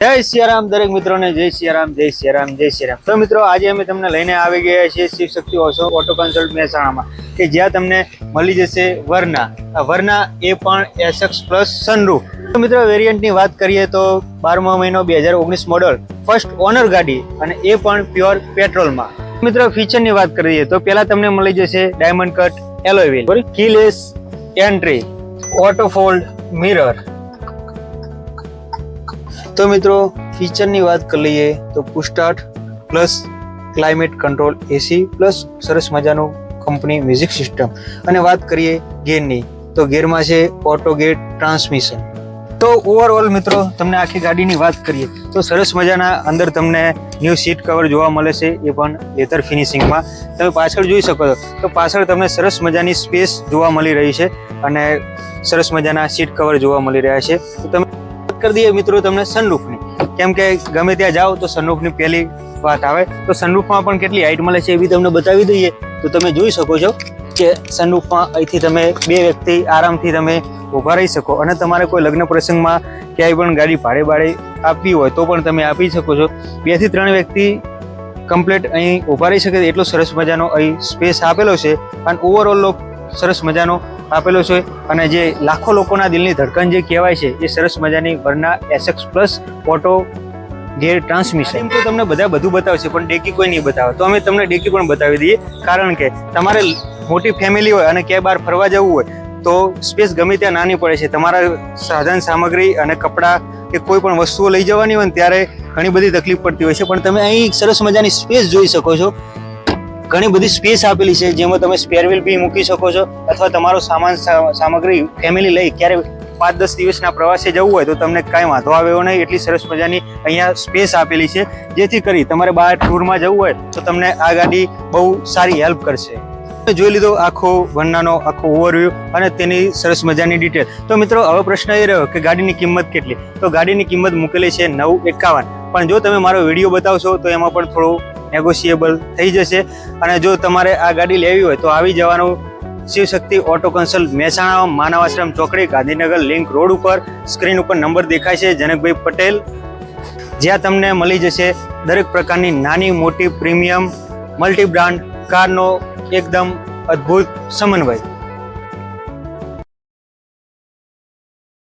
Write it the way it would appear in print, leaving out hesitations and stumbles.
જય સિયારામ દરેક મિત્રોને જય સિયારામ જય સિયારામ જય સિયારામ। તો મિત્રો આજે અમે તમને લઈને આવી ગયા છીએ શિવશક્તિ ઓટો કન્સલ્ટ મહેસાણામાં કે જ્યાં તમને મળી જશે વર્ના એ પણ SX પ્લસ સનરૂફ। તો મિત્રો વેરિયન્ટની વાત કરીએ તો 12મો મહિનો 2019 મોડલ ફર્સ્ટ ઓનર ગાડી અને એ પણ પ્યોર પેટ્રોલમાં। મિત્રો ફીચરની વાત કરીએ તો પહેલા તમને મળી જશે diamond cut alloy wheel, keyless entry, auto fold mirror. તો મિત્રો ફીચરની વાત કરી લઈએ તો push start plus climate control AC plus સરસ મજાનું કંપની મ્યુઝિક સિસ્ટમ। અને વાત કરીએ ગેરની તો ગેરમાં છે ઓટો ગેર ટ્રાન્સમિશન। તો ઓવરઓલ મિત્રો તમને આખી ગાડીની વાત કરીએ તો સરસ મજાના અંદર તમને ન્યૂ સીટ કવર જોવા મળે છે, એ પણ લેધર ફિનિશિંગમાં। તમે પાછળ જોઈ શકો છો તો પાછળ તમને સરસ મજાની સ્પેસ જોવા મળી રહી છે અને સરસ મજાના સીટ કવર જોવા મળી રહ્યા છે। તો તમે કરી દઈએ મિત્રો તમને સનરૂફની, કેમ કે ગમે ત્યાં જાઓ તો સનરૂફની પહેલી વાત આવે। તો સનરૂફમાં પણ કેટલી હાઈટ મળે છે એ બી તમને બતાવી દઈએ। તો તમે જોઈ શકો છો કે સનરૂફમાં અહીંથી તમે બે વ્યક્તિ આરામથી તમે ઊભા રહી શકો અને તમારે કોઈ લગ્ન પ્રસંગમાં ક્યાંય પણ ગાડી ભાડે આપવી હોય તો પણ તમે આપી શકો છો। 2 થી 3 વ્યક્તિ કમ્પ્લીટ અહીં ઊભા રહી શકે એટલો સરસ મજાનો અહીં સ્પેસ આપેલો છે અને ઓવરઓલ સરસ મજાનો આપેલો છે। અને જે લાખો લોકોના દિલની ધડકન જે કહેવાય છે એ સરસ મજાની વર્ના SX પ્લસ ઓટો ગેર ટ્રાન્સમિશન। તો તમને બધું બતાવશે પણ ડેકી કોઈ નહીં બતાવે, તો અમે તમને ડેકી પણ બતાવી દઈએ, કારણ કે તમારે મોટી ફેમિલી હોય અને ક્યાંય બહાર ફરવા જવું હોય તો સ્પેસ ગમે ત્યાં નાની પડે છે। તમારા સાધન સામગ્રી અને કપડાં કે કોઈ પણ વસ્તુઓ લઈ જવાની હોય ને ત્યારે ઘણી બધી તકલીફ પડતી હોય છે, પણ તમે અહીં સરસ મજાની સ્પેસ જોઈ શકો છો। ઘણી બધી સ્પેસ આપેલી છે જેમાં તમે સ્પેર વ્હીલ બી મૂકી શકો છો અથવા તમારો સામગ્રી ફેમિલી લઈ ક્યારે 5-10 દિવસના પ્રવાસે જવું હોય તો તમને કાંઈ વાંધો આવે એવો નહીં, એટલી સરસ મજાની અહીંયા સ્પેસ આપેલી છે, જેથી કરી તમારે બહાર ટૂરમાં જવું હોય તો તમને આ ગાડી બહુ સારી હેલ્પ કરશે। જોઈ લીધો આખો વર્નાનો આખો ઓવરવ્યૂ અને તેની સરસ મજાની ડિટેલ। તો મિત્રો હવે પ્રશ્ન એ રહ્યો કે ગાડીની કિંમત કેટલી? તો ગાડીની કિંમત મૂકેલી છે 951, પણ જો તમે મારો વિડીયો બતાવશો તો એમાં પણ થોડું નેગોશિયેબલ થઈ જશે। અને જો તમારે આ ગાડી લેવી હોય તો આવી જવાનું શિવશક્તિ ઓટો કન્સલ્ટ મહેસાણા, માનવ આશ્રમ ચોકડી, ગાંધીનગર લિંક રોડ ઉપર સ્ક્રીન ઉપર નંબર દેખાય છે જનકભાઈ પટેલ, જ્યાં તમને મળી જશે દરેક પ્રકારની નાની મોટી પ્રીમિયમ મલ્ટી બ્રાન્ડ કારનો એકદમ અદ્ભુત સમન્વય।